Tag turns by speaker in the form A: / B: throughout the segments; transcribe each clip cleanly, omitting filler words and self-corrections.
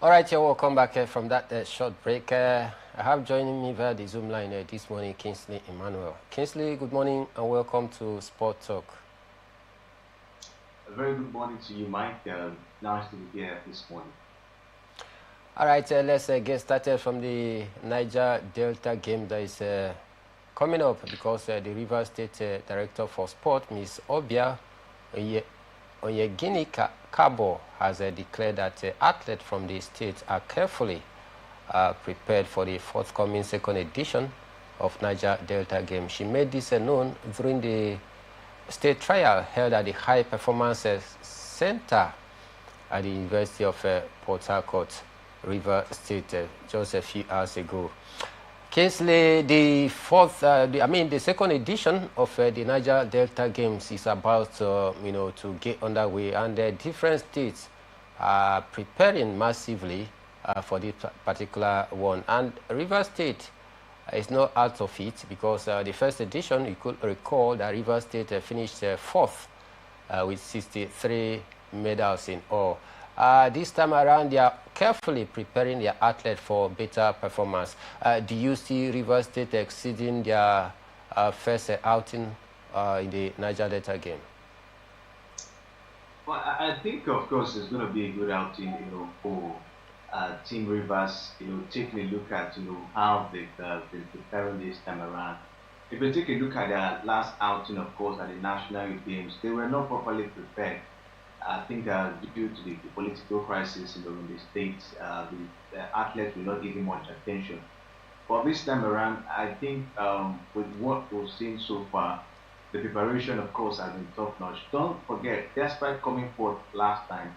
A: All right, you're welcome back from that short break. I have joining me via the Zoom line this morning, Kingsley Emmanuel. Kingsley, good morning and welcome to Sport Talk.
B: A very good morning to you, Mike. Nice to be here this morning.
A: All right, let's get started from the Niger Delta game that is coming up because the Rivers State Director for Sport, Ms. Obia Onyegini Kabo, has declared that athletes from the state are carefully prepared for the forthcoming second edition of Niger Delta game. She made this known during the state trial held at the High Performance Center at the University of Port Harcourt, River State, just a few hours ago. Kingsley, the second edition of the Niger Delta Games is about, to get underway, and the different states are preparing massively for this particular one. And River State is not out of it because the first edition, you could recall that River State finished fourth with 63 medals in all. This time around, they are carefully preparing their athletes for better performance. Do you see River State exceeding their first outing in the Niger Delta game?
B: Well, I think, of course, it's going to be a good outing, for Team Rivers, taking a look at, how they've been preparing this time around. If you take a look at their last outing, of course, at the National Games, they were not properly prepared. I think due to the political crisis in the states, the athletes will not give him much attention. But this time around, I think with what we've seen so far, the preparation, of course, has been top-notch. Don't forget, despite coming fourth last time,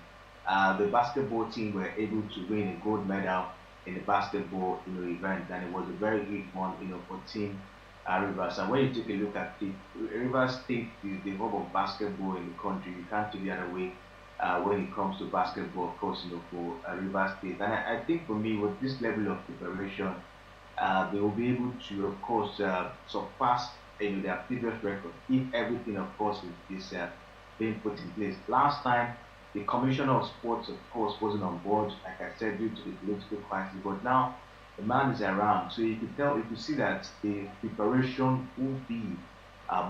B: the basketball team were able to win a gold medal in the basketball event, and it was a very big one, for Team Rivers. And when you take a look at it, Rivers State is the hub of basketball in the country. You can't take the other way when it comes to basketball, of course, for Rivers State. And I think for me, with this level of preparation, they will be able to, of course, surpass their previous record if everything, of course, is being put in place. Last time, the Commissioner of Sports, of course, wasn't on board, like I said, due to the political crisis. But now the man is around, so you can see that the preparation will be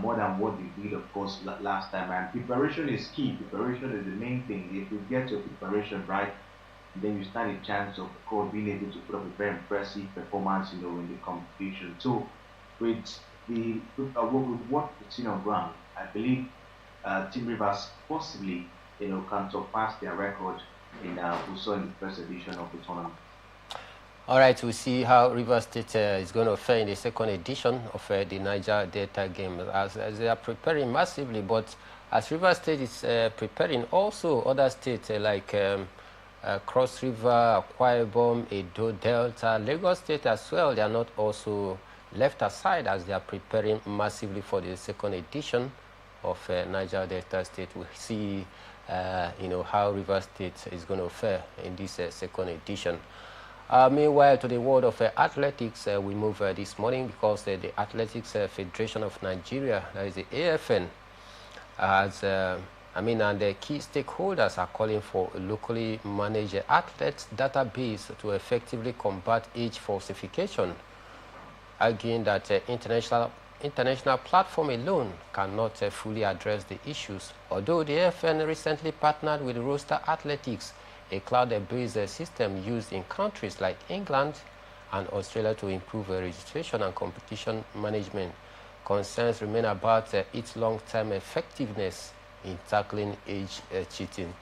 B: more than what they did, of course, last time. And preparation is key. Preparation is the main thing. If you get your preparation right, then you stand a chance of course, being able to put up a very impressive performance, in the competition. So, with what we've seen on ground, I believe Team Rivers possibly, can surpass their record in we saw in the first edition of the tournament.
A: All right, we'll see how River State is going to fare in the second edition of the Niger Delta game as they are preparing massively. But as River State is preparing, also other states like Cross River, Akwa Ibom, Edo Delta, Lagos State as well, they are not also left aside as they are preparing massively for the second edition of Niger Delta State. We'll see, how River State is going to fare in this second edition. Meanwhile, to the world of athletics, we move this morning because the Athletics Federation of Nigeria, that is the AFN, has, and the key stakeholders are calling for a locally managed athletes database to effectively combat age falsification, arguing that international platform alone cannot fully address the issues. Although the AFN recently partnered with Roster Athletics, a cloud-based system used in countries like England and Australia to improve registration and competition management, concerns remain about its long-term effectiveness in tackling age cheating.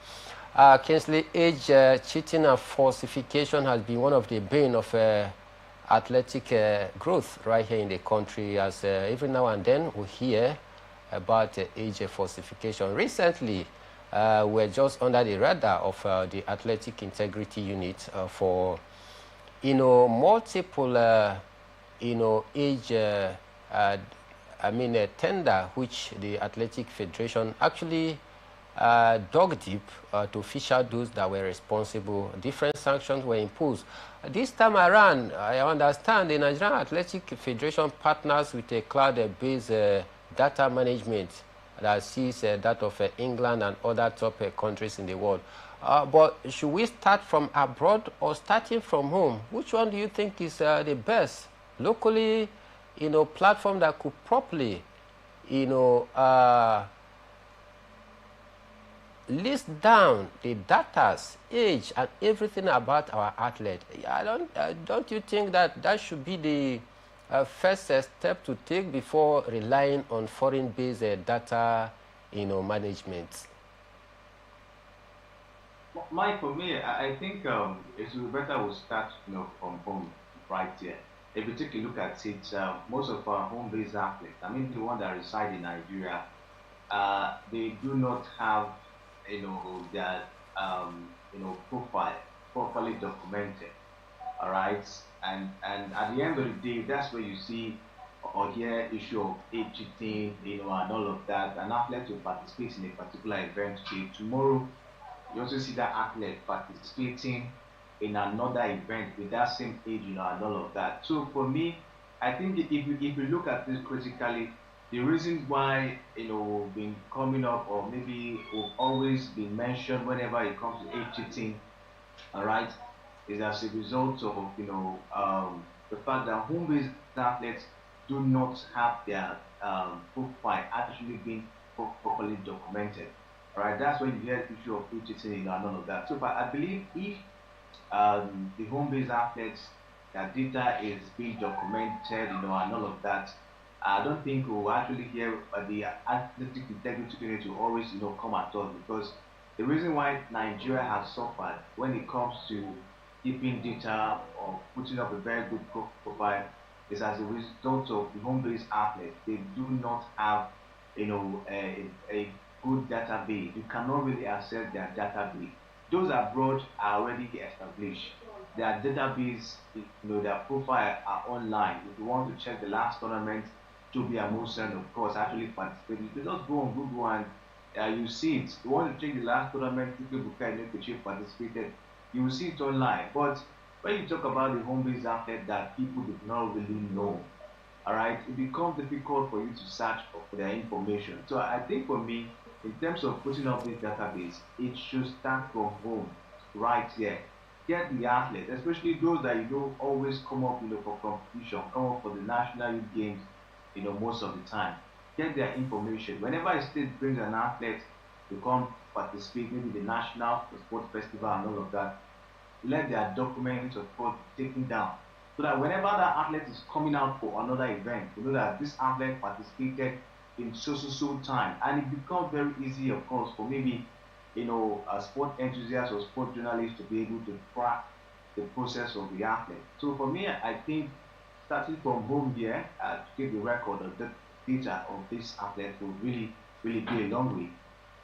A: Kingsley, age cheating and falsification has been one of the bane of athletic growth right here in the country, as every now and then we hear about age falsification. Recently, we're just under the radar of the Athletic Integrity Unit for, multiple, age, tender, which the Athletic Federation actually dug deep to fish out those that were responsible. Different sanctions were imposed. This time around, I understand the Nigerian Athletic Federation partners with a cloud-based data management that sees that of England and other top countries in the world. But should we start from abroad or starting from home? Which one do you think is the best? Locally, platform that could properly, you know, list down the data's age and everything about our athlete. Don't you think that that should be the first step to take before relying on foreign-based data, management?
B: Mike, for me, I think it's better we start, from home right here. If you take a look at it, most of our home-based athletes, I mean, the one that reside in Nigeria, they do not have, their, profile properly documented. All right, and at the end of the day, that's where you see or hear issue of age cheating, and all of that. An athlete will participate in a particular event today. Tomorrow, you also see that athlete participating in another event with that same age, and all of that. So for me, I think if you look at this critically, the reasons why been coming up or maybe will always be mentioned whenever it comes to age cheating, all right, is as a result of the fact that home-based athletes do not have their profile actually being properly documented. All right, that's when you hear the issue of cheating and all of that. So, but I believe if the home-based athletes, their data is being documented, and all of that, I don't think we'll actually hear the athletic integrity unit to always, come at us, because the reason why Nigeria has suffered when it comes to keeping data or putting up a very good profile is as a result of the home-based athletes. They do not have, a good database. You cannot really access their database. Those abroad are already established. Their database, their profile are online. If you want to check the last tournament, Toby Amusan, of course, actually participated. You just go on Google and you see it. You want to check the last tournament, Toby Bukai participated, you will see it online. But when you talk about the home-based athlete that people do not really know, all right, it becomes difficult for you to search for their information. So I think for me, in terms of putting up this database, it should start from home, right here. Get the athletes, especially those that always come up, for competition, come up for the national youth games, most of the time. Get their information. Whenever a state brings an athlete to come participate, maybe the national sport festival and all of that, let their documents of course be taken down. So that whenever that athlete is coming out for another event, you know that this athlete participated in so time. And it becomes very easy, of course, for maybe a sport enthusiast or sport journalist to be able to track the process of the athlete. So for me, I think starting from home here to keep the record of the data of this athlete will really, really be a long way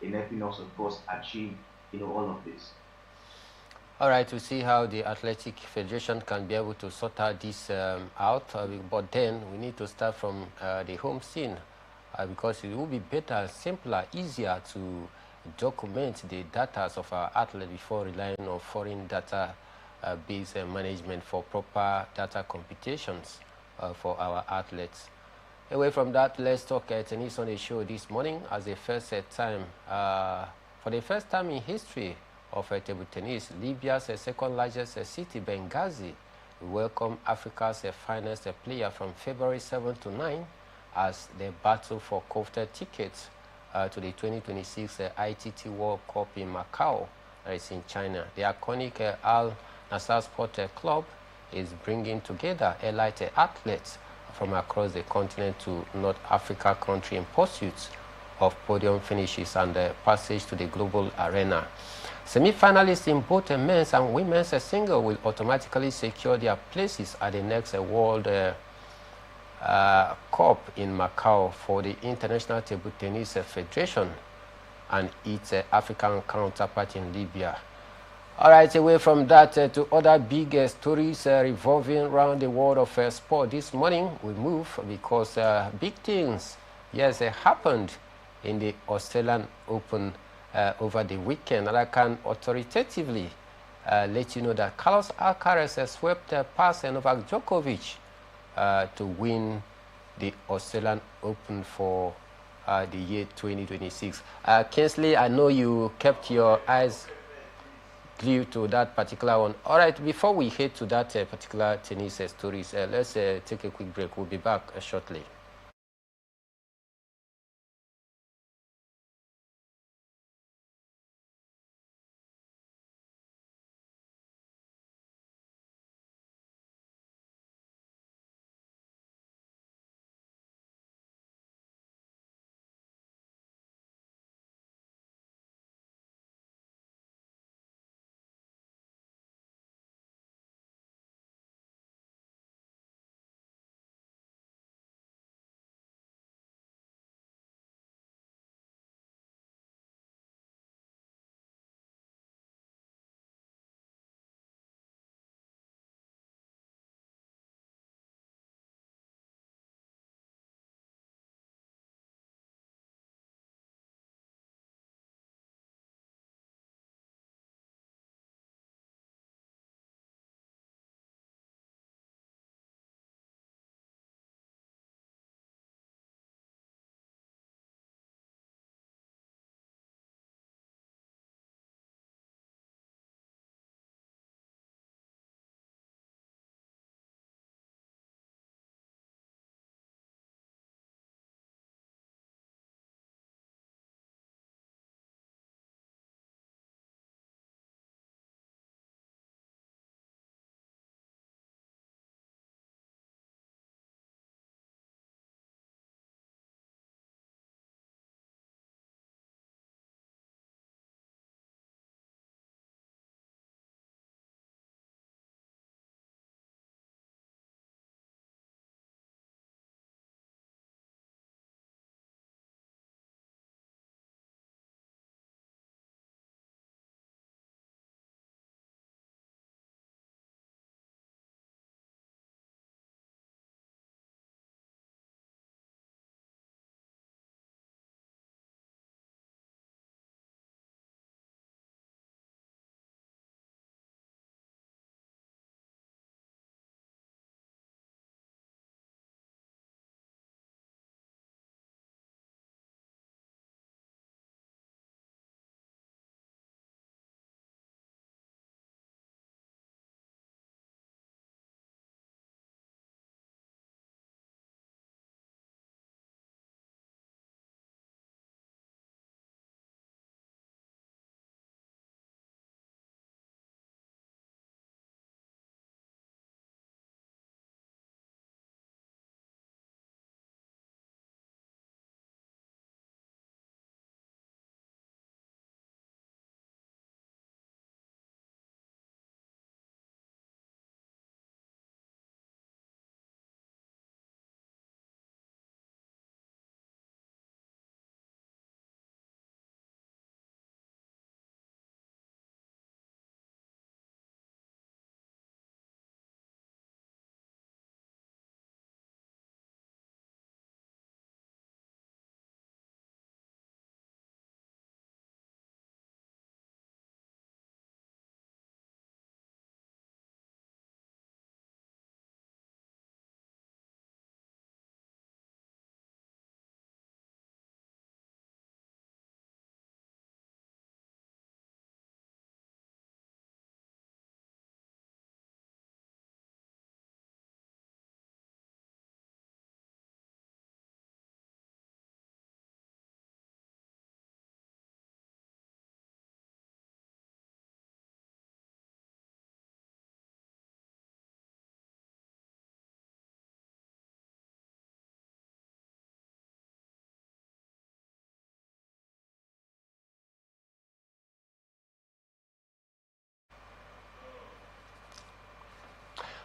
B: in helping us, of course, achieve all of this.
A: All right, to see how the Athletic Federation can be able to sort out this out, but then we need to start from the home scene because it will be better, simpler, easier to document the data of our athletes before relying on foreign data based management for proper data computations for our athletes. Away from that, let's talk tennis on the show this morning as the first time, for the first time in history of table tennis, Libya's second largest city, Benghazi, will welcome Africa's finest player from February 7 to 9 as they battle for coveted tickets to the 2026 ITT World Cup in Macau, that is in China. The iconic Al Nassr Sport Club is bringing together elite athletes from across the continent to North Africa country in pursuit of podium finishes and passage to the global arena. Semi-finalists in both men's and women's single will automatically secure their places at the next World Cup in Macau for the International Table Tennis Federation and its African counterpart in Libya. All right, away from that to other big stories revolving around the world of sport this morning, we move because big things, yes, happened in the Australian Open over the weekend, and I can authoritatively let you know that Carlos Alcaraz swept past Novak Djokovic to win the Australian Open for the year 2026. Kinsley, I know you kept your eyes glued to that particular one. All right, before we head to that particular tennis stories, let's take a quick break. We'll be back shortly.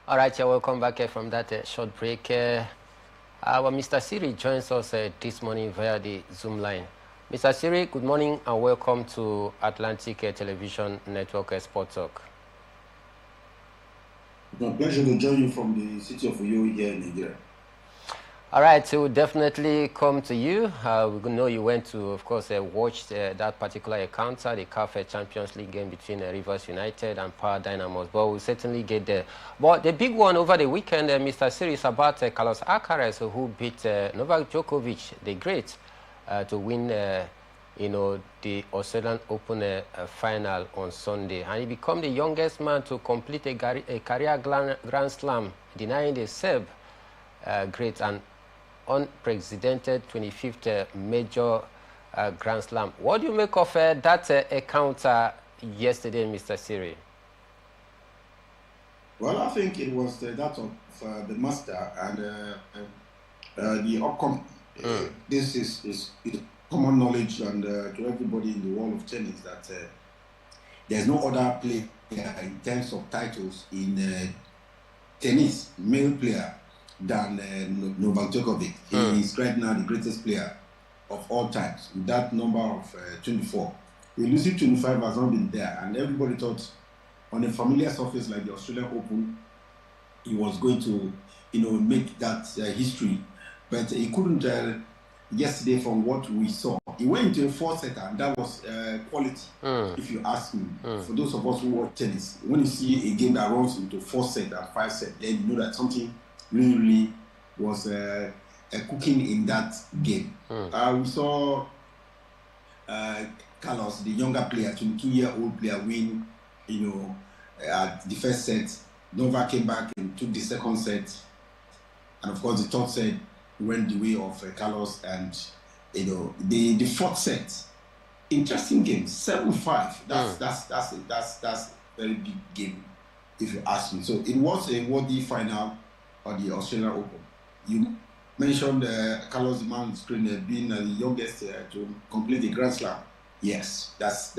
A: All right, yeah, welcome back from that short break. Our Mr. Siri joins us this morning via the Zoom line. Mr. Siri, good morning and welcome to Atlantic Television Network Sport Talk.
C: It's a pleasure to join you from the city of Uyo here in Nigeria.
A: All right, so we'll definitely come to you. We know you went to, of course, watch that particular encounter, the CAF Champions League game between Rivers United and Power Dynamos, but we'll certainly get there. But the big one over the weekend, Mr. Siri, is about Carlos Alcaraz, who beat Novak Djokovic, the great, to win the Australian Open final on Sunday. And he became the youngest man to complete a career Grand Slam, denying the Serb great and unprecedented 25th major Grand Slam. What do you make of that encounter yesterday, Mr. Siri?
C: Well, I think it was that of the master and the outcome. This is common knowledge and to everybody in the world of tennis that there's no other player in terms of titles in tennis, male player, than Novak Djokovic. He is right now the greatest player of all times with that number of 24. The elusive 25 has not been there, and everybody thought on a familiar surface like the Australian Open, he was going to, make that history, but he couldn't. Yesterday, from what we saw, he went into a 4-setter, and that was quality. If you ask me, for those of us who watch tennis, when you see a game that runs into 4-set and 5-set, then you know that something really was cooking in that game. We saw Carlos, the younger player, 22-year-old player, win. At the first set, Novak came back and took the second set, and of course the third set went the way of Carlos, and the fourth set, interesting game, 7-5. That's a very big game, if you ask me. So it was a worthy final of the Australian Open. You mentioned Carlos, the man on the screen, being the youngest to complete the Grand Slam. Yes, that's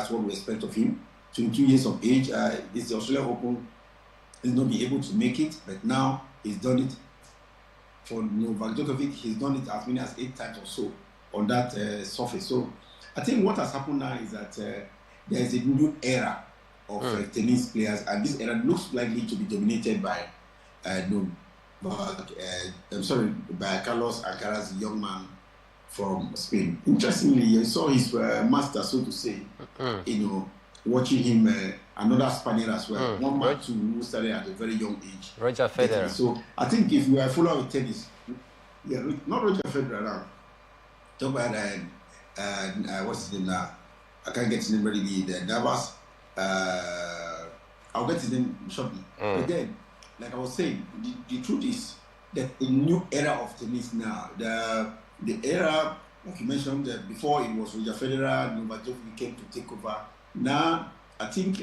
C: what we expect of him. 22 years of age. It's the Australian Open. He's not been able to make it, but now he's done it. For Novak Djokovic, he's done it as many as 8 times or so on that surface. So I think what has happened now is that there is a new era of tennis players, and this era looks likely to be dominated by by Carlos Alcaraz, the young man from Spain. Interestingly, you saw his master, so to say, watching him, another Spaniard as well, one man who started at a very young age.
A: Roger Federer.
C: So I think if you are full of tennis, not Roger Federer now. Talk about what's his name now? I can't get his name ready. The Navas. I'll get his name shortly. But then, like I was saying, the truth is that a new era of tennis now. The era, like you mentioned before, it was Roger Federer, Novak Djokovic came to take over. Now, I think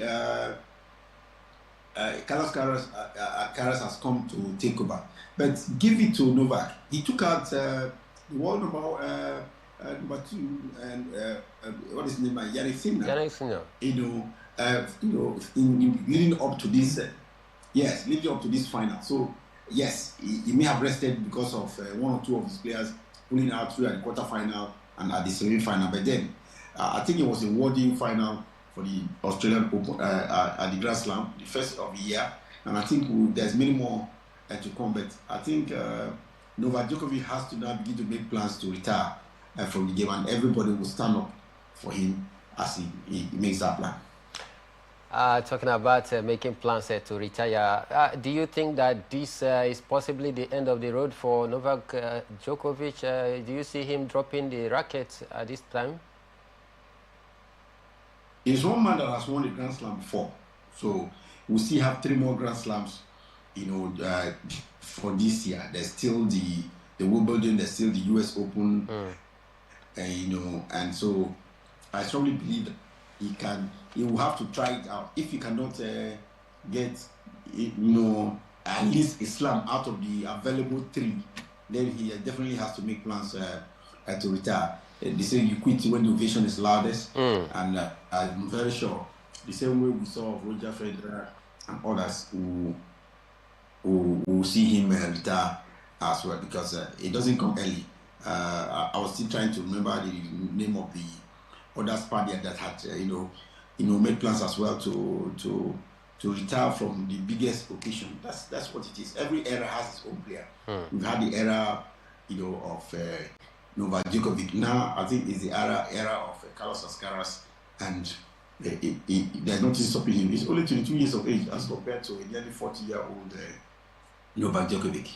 C: Carlos Alcaraz has come to take over. But give it to Novak. He took out the world number 2 and what is his name? Yannick Sinner. In leading up to this, leading up to this final. So yes, he may have rested because of one or two of his players pulling out through at the quarterfinal and at the semi-final. But then I think it was a worthy final for the Australian Open at the Grand Slam, the first of the year, and I think there's many more to come. But I think Novak Djokovic has to now begin to make plans to retire from the game, and everybody will stand up for him as he makes that plan.
A: Talking about making plans to retire, do you think that this is possibly the end of the road for Novak Djokovic? Do you see him dropping the racket at this time?
C: He's one man that has won the Grand Slam before, so we still have 3 more Grand Slams, for this year. There's still the Wimbledon, there's still the US Open, and so I strongly believe that he will have to try it out. If he cannot get, at least a slam out of the available 3, then he definitely has to make plans to retire. They say you quit when the ovation is loudest, and I'm very sure the same way we saw of Roger Federer and others who see him retire as well, because it doesn't come early. I was still trying to remember the name of the other Spaniard that had made plans as well to retire from the biggest occasion. That's what it is. Every era has its own player. We've had the era of Novak Djokovic. Now I think it's the era of Carlos Alcaraz, and there's nothing stopping him. He's only 22 years of age as compared to a nearly 40-year-old Novak Djokovic.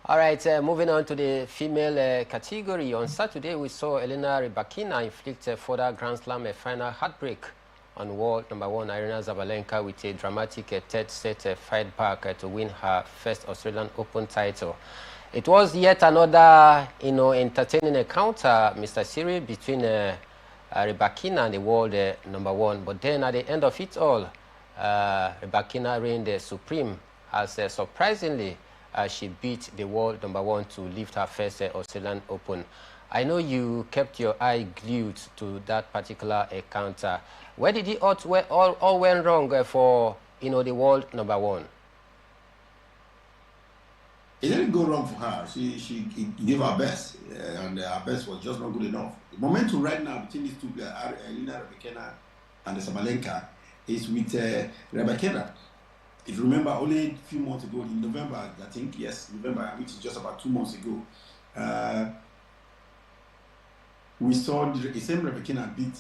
A: All right, moving on to the female category. On Saturday, we saw Elena Rybakina inflict a further Grand Slam final heartbreak on world number one Arina Zabalenka with a dramatic third set fight back to win her first Australian Open title. It was yet another, entertaining encounter, Mr. Siri, between Rybakina and the world number one. But then at the end of it all, Rybakina reigned supreme as surprisingly she beat the world number one to lift her first Australian Open. I know you kept your eye glued to that particular encounter. Where did it all went wrong for the world number one?
C: It didn't go wrong for her. She gave her best, and her best was just not good enough. The momentum right now between these two, Elena Rybakina and Sabalenka, is with Rybakina. If you remember, only a few months ago, in November, I think, yes, November, which is just about 2 months ago, we saw the same Rybakina beat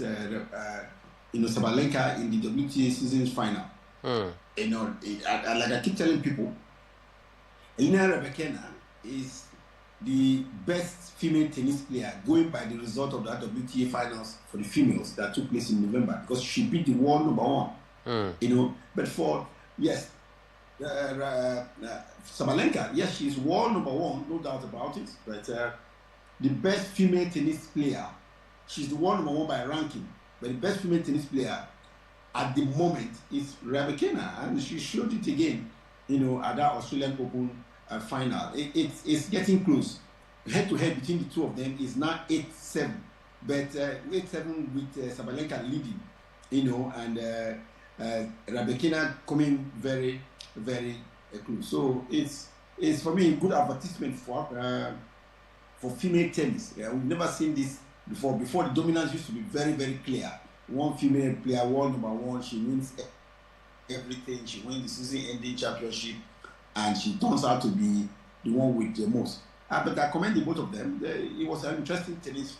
C: Sabalenka in the WTA seasons final. And like I keep telling people, Elena Rybakina is the best female tennis player going by the result of that WTA finals for the females that took place in November, because she beat the world number one. But for Sabalenka, yes, she's world number one, no doubt about it. But the best female tennis player, she's the world number one by ranking. But the best female tennis player at the moment is Rybakina, and she showed it again, at that Australian Open final. It's getting close. Head to head between the two of them is now 8-7, but 8-7 with Sabalenka leading, and Rybakina coming very, very close. So it's for me a good advertisement for female tennis. We've never seen this before. Before, the dominance used to be very, very clear. One female player, world number one, she wins everything. She wins the season-ending championship, and she turns out to be the one with the most. But I commend the both of them. It was an interesting tennis.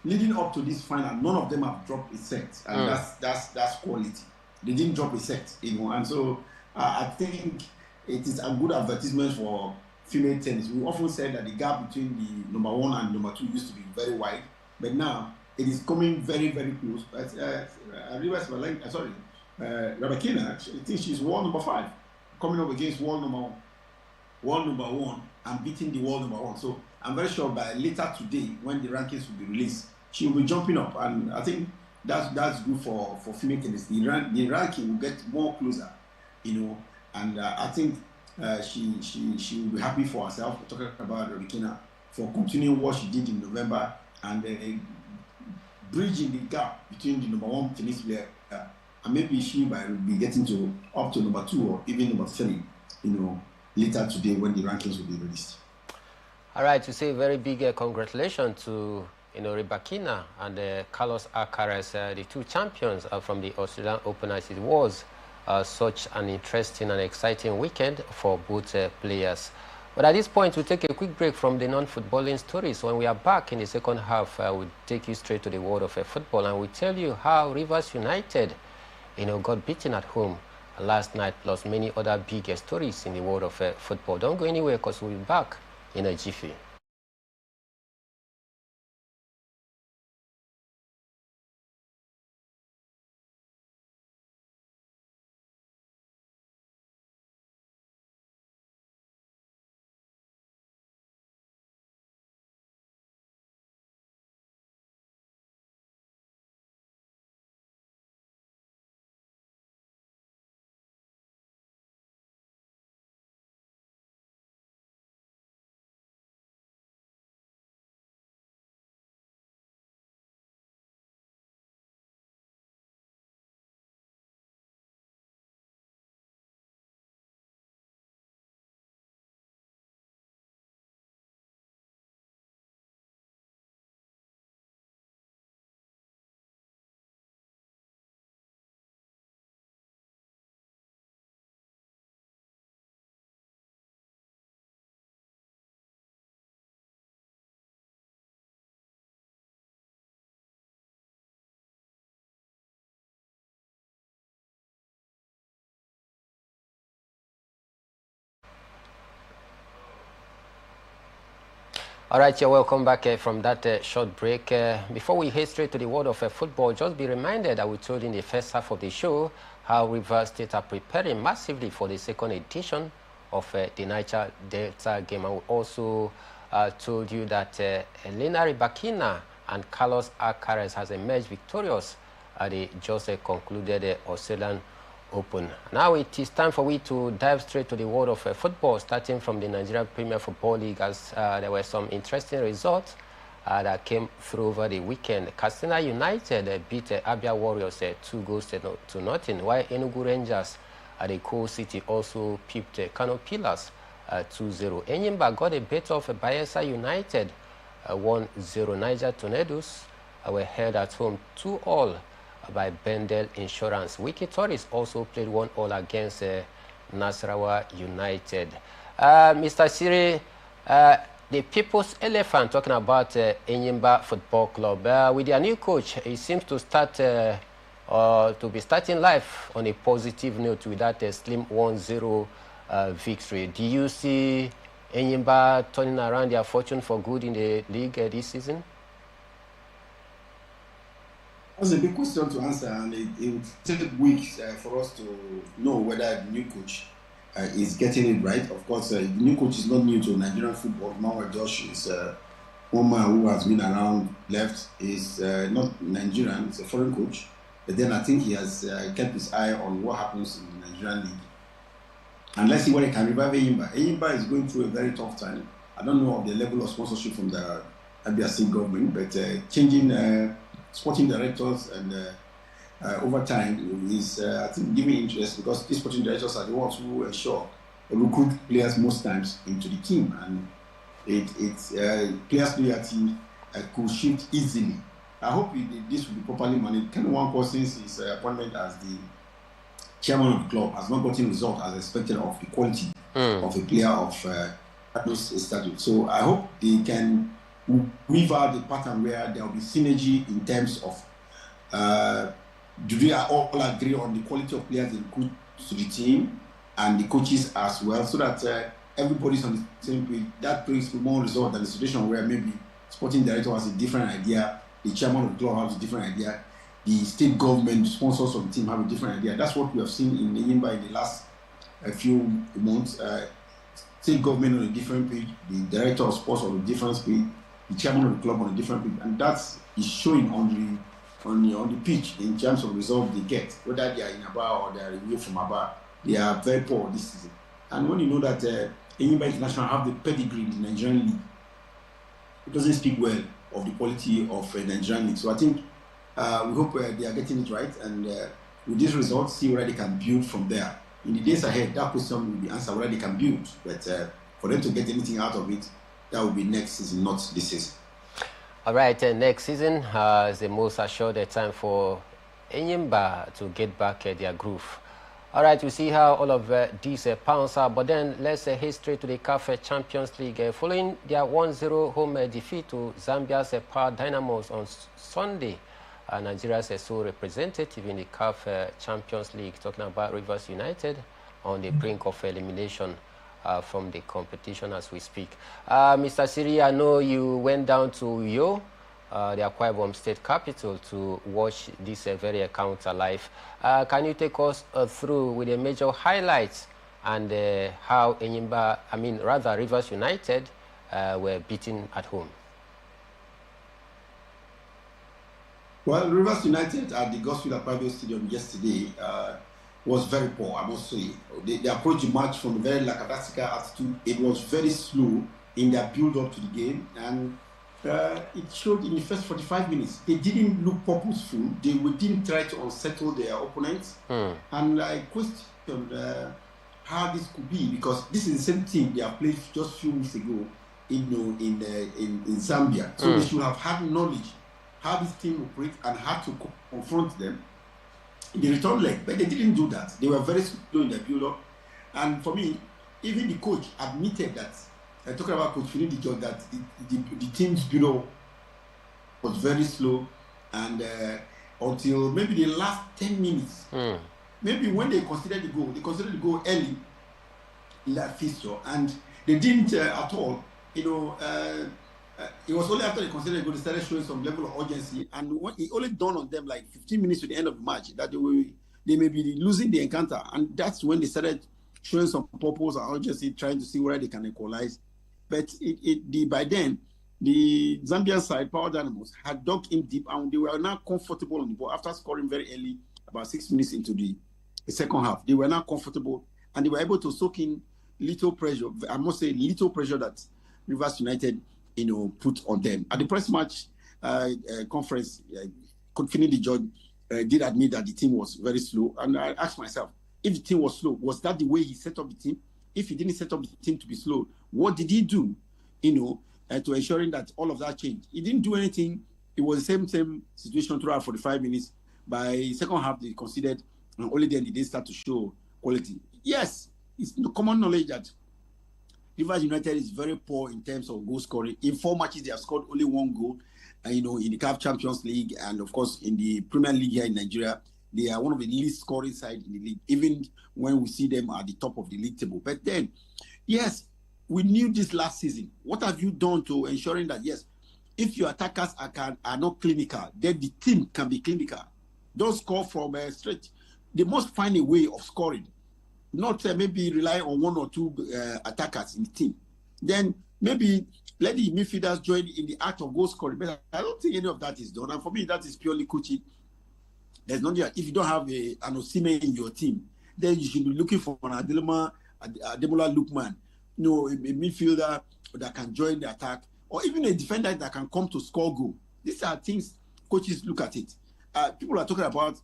C: Leading up to this final, none of them have dropped a set, and that's quality. They didn't drop a set, and so I think it is a good advertisement for female tennis. We often said that the gap between the number one and number two used to be very wide, but now it is coming very, very close. But Rybakina, I think she's world number 5, coming up against world number one, and beating the world number one. So I'm very sure by later today, when the rankings will be released, she will be jumping up, and I think that's good for female tennis. The ranking will get more closer, and I think she will be happy for herself. We're talking about Rybakina for continuing what she did in November and bridging the gap between the number one tennis player, and maybe she might be getting up to number 2 or even number 3, later today when the rankings will be released.
A: All right, to say very big congratulations to Rybakina and Carlos Alcaraz, the 2 champions from the Australian Open, as it was such an interesting and exciting weekend for both players. But at this point, we'll take a quick break from the non-footballing stories. When we are back in the second half, we'll take you straight to the world of football, and we'll tell you how Rivers United, got beaten at home last night, plus many other big stories in the world of football. Don't go anywhere, because we'll be back in a jiffy. All right, you're welcome back from that short break. Before we head straight to the world of football, just be reminded that we told in the first half of the show how Rivers State are preparing massively for the second edition of the Niger Delta game. And we also told you that Elena Rybakina and Carlos Alcaraz has emerged victorious at the just concluded Australian Open. Now it is time for we to dive straight to the world of football, starting from the Nigeria Premier Football League, as there were some interesting results that came through over the weekend. Katsina United beat Abia Warriors 2 goals to nothing, while Enugu Rangers at the Coal City also pipped Kano Pillars 2-0. Enyimba got a bet of Bayelsa United 1-0. Niger Tornadoes were held at home 2-all by Bendel Insurance. Wiki Tourist also played 1-all against Nasarawa United. Mr. Siri, the People's Elephant, talking about Enyimba Football Club. With their new coach, he seems to start to be starting life on a positive note with that slim 1-0 victory. Do you see Enyimba turning around their fortune for good in the league this season?
C: That's a big question to answer, and it will take weeks for us to know whether the new coach is getting it right. Of course, the new coach is not new to Nigerian football. Manuel Josh is one man who has been around, left, is not Nigerian, it's a foreign coach. But then I think he has kept his eye on what happens in the Nigerian league. And let's see what he can revive Enyimba. Enyimba is going through a very tough time. I don't know of the level of sponsorship from the Abia State government, but changing sporting directors and over time is, I think, giving interest, because these sporting directors are the ones who ensure recruit players most times into the team, and players loyalty could shift easily. I hope this will be properly managed. Ken Nwankwo, since his appointment as the chairman of the club, has not gotten result as expected of the quality of a player of those status. So I hope they can weave out the pattern where there will be synergy in terms of do they all agree on the quality of players they recruit to the team and the coaches as well, so that everybody's on the same page. That brings more result than the situation where maybe sporting director has a different idea, the chairman of the club has a different idea, the state government, the sponsors of the team have a different idea. That's what we have seen in Enyimba in the last few months. State government on a different page, the director of sports on a different page, the chairman of the club on a different page, and that is showing on the pitch in terms of results they get, whether they are in Aba or they are away from Aba. They are very poor this season. And when you know that Enyimba International have the pedigree in the Nigerian league, it doesn't speak well of the quality of Nigerian league. So I think we hope they are getting it right, and with these results, see where they can build from there. In the days ahead, that question will be answered whether they can build, but for them to get anything out of it, that will be next season, not this season.
A: All right, next season is the most assured time for Enyimba to get back their groove. All right, we see how all of these pounds are, but then let's head straight to the CAF Champions League. Following their 1-0 home defeat to Zambia's Power Dynamos on Sunday, Nigeria's sole representative in the CAF Champions League, talking about Rivers United, on the brink of elimination from the competition as we speak. Mr. Siri, I know you went down to Uyo, the Akwa Ibom State capital, to watch this very encounter live. Can you take us through with the major highlights and how Rivers United were beaten at home?
C: Well, Rivers United at the Gospel Private Stadium yesterday was very poor, I must say. They approached the match from a very lackadaisical attitude. It was very slow in their build-up to the game, and it showed in the first 45 minutes. They didn't look purposeful. They didn't try to unsettle their opponents. And I questioned how this could be, because this is the same team they have played just a few weeks ago in Zambia. So they should have had knowledge how this team operates and how to confront them in the return leg, but they didn't do that. They were very slow in their build-up, and for me, even the coach admitted that. Talking about Coach Finidi, that the team's build-up was very slow, and until maybe the last 10 minutes, maybe when they considered the goal early in that fixture, and they didn't at all, it was only after they considered goal they started showing some level of urgency, and when it only dawned on them like 15 minutes to the end of the match that they may be losing the encounter, and that's when they started showing some purpose and urgency, trying to see where they can equalize. But by then, the Zambian side, Power Dynamos, had dug in deep, and they were now comfortable on the ball after scoring very early, about 6 minutes into the second half. They were now comfortable, and they were able to soak in little pressure. I must say, little pressure that Rivers United, put on them. At the press match conference, Finidi George did admit that the team was very slow. And I asked myself, if the team was slow, was that the way he set up the team? If he didn't set up the team to be slow, what did he do, to ensuring that all of that changed? He didn't do anything. It was the same situation throughout 45 minutes. By second half, they considered, and only then did they start to show quality. Yes, it's common knowledge that Rivers United is very poor in terms of goal scoring. In 4 matches, they have scored only 1 goal. In the CAF Champions League and, of course, in the Premier League here in Nigeria, they are one of the least scoring sides in the league, even when we see them at the top of the league table. But then, yes, we knew this last season. What have you done to ensuring that, yes, if your attackers are not clinical, then the team can be clinical? Don't score from a stretch. They must find a way of scoring. Not maybe rely on 1 or 2 attackers in the team. Then maybe let the midfielders join in the act of goal scoring. But I don't think any of that is done. And for me, that is purely coaching. There's no, if you don't have an Osimhen in your team, then you should be looking for an Ademola Lookman, a midfielder that can join the attack, or even a defender that can come to score goal. These are things coaches look at it. People are talking about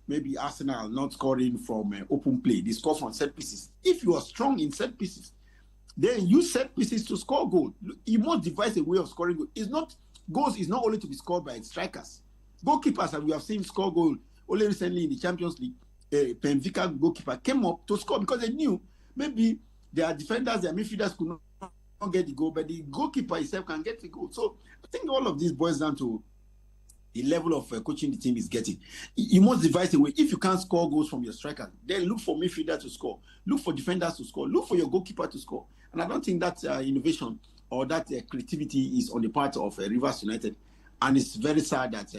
C: maybe Arsenal not scoring from open play. They score from set pieces. If you are strong in set pieces, then use set pieces to score goal. You must devise a way of scoring goal. Goals is not only to be scored by strikers. Goalkeepers, as we have seen score goal only recently in the Champions League, Benfica goalkeeper came up to score because they knew maybe their defenders, their midfielders could not get the goal, but the goalkeeper himself can get the goal. So I think all of this boils down to the level of coaching the team is getting. You must devise a way. If you can't score goals from your striker, then look for midfielders to score. Look for defenders to score. Look for your goalkeeper to score. And I don't think that innovation or that creativity is on the part of Rivers United. And it's very sad that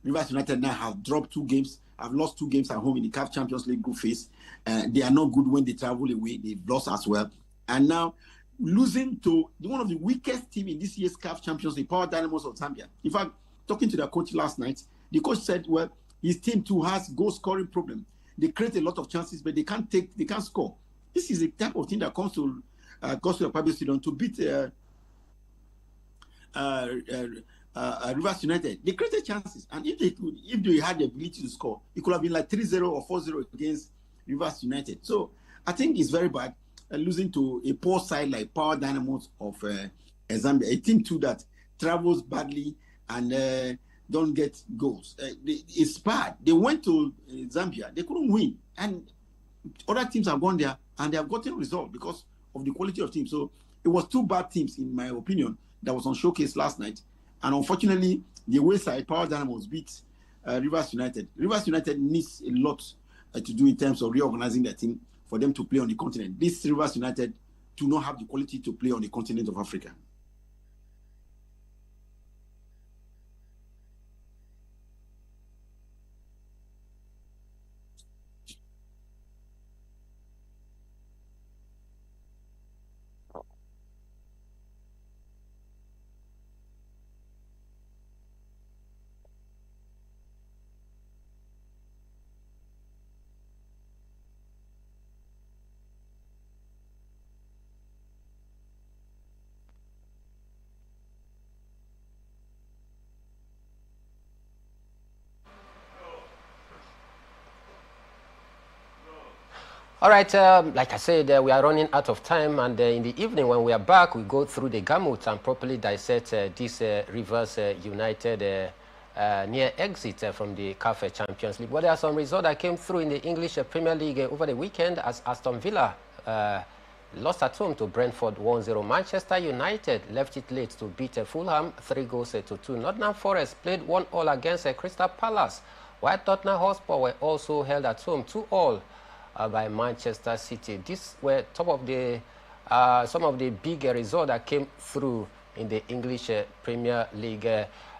C: Rivers United now have dropped 2 games, have lost 2 games at home in the CAF Champions League group phase. They are not good when they travel away. They've lost as well. And now losing to one of the weakest teams in this year's CAF Champions League, Power Dynamos of Zambia. In fact, talking to their coach last night, the coach said, well, his team too has goal scoring problem. They create a lot of chances, but they can't score. This is the type of thing that comes to the public stadium to beat Rivers United. They created chances, and if they had the ability to score, it could have been like 3-0 or 4-0 against Rivers United. So I think it's very bad losing to a poor side like Power Dynamos of Zambia, a team too that travels badly and don't get goals. It's bad. They went to Zambia, they couldn't win, and other teams have gone there and they have gotten results because of the quality of teams. So it was 2 bad teams, in my opinion, that was on showcase last night. And unfortunately, the away side, Power Dynamos beat Rivers United. Rivers United needs a lot to do in terms of reorganizing their team for them to play on the continent. This Rivers United do not have the quality to play on the continent of Africa.
A: All right, like I said, we are running out of time, and in the evening when we are back, we go through the gamut and properly dissect this Rivers United near exit from the CAF Champions League. But there are some results that came through in the English Premier League over the weekend as Aston Villa lost at home to Brentford 1-0. Manchester United left it late to beat Fulham 3-2. Nottingham Forest played 1-1 against Crystal Palace, while Tottenham Hotspur were also held at home 2-2 by Manchester City. These were top of the some of the big results that came through in the English Premier League.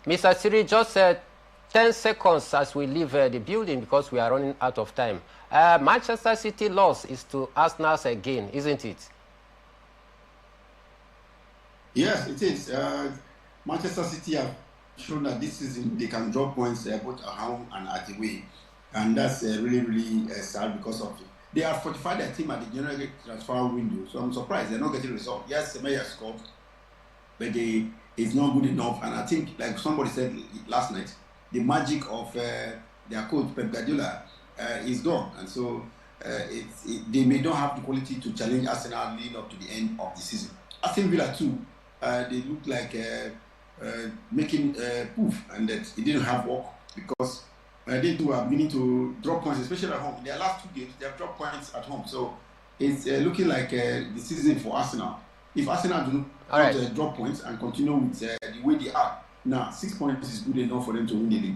A: Mr. Siri, just 10 seconds as we leave the building because we are running out of time. Manchester City loss is to Arsenal again, isn't it?
C: Yes, it is. Manchester City have shown that this season they can drop points both at home and at away. And that's really, really sad because of it. They have fortified their team at the January transfer window. So I'm surprised they're not getting results. Yes, Semedo scored, but it's not good enough. And I think, like somebody said last night, the magic of their coach, Pep Guardiola, is gone. And so they may not have the quality to challenge Arsenal leading up to the end of the season. Aston Villa too, they look like making poof, and that it didn't have work because they too are beginning to drop points, especially at home. In their last 2 games, they have dropped points at home. So it's looking like the season for Arsenal. If Arsenal do not drop points and continue with the way they are, now 6 points is good enough for them to win the league.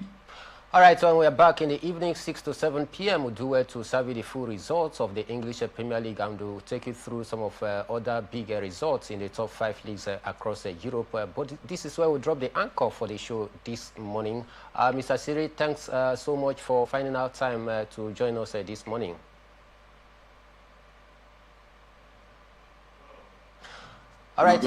A: All right, so when we are back in the evening, 6 to 7 p.m., we'll do well to serve you the full results of the English Premier League, and we'll take you through some of other big results in the top 5 leagues across Europe. But this is where we drop the anchor for the show this morning. Mr. Siri, thanks so much for finding out time to join us this morning. All right,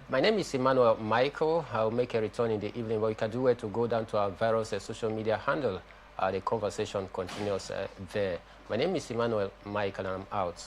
A: my name is Emmanuel Michael. I'll make a return in the evening, but you can do it to go down to our various social media handle. The conversation continues there. My name is Emmanuel Michael, and I'm out.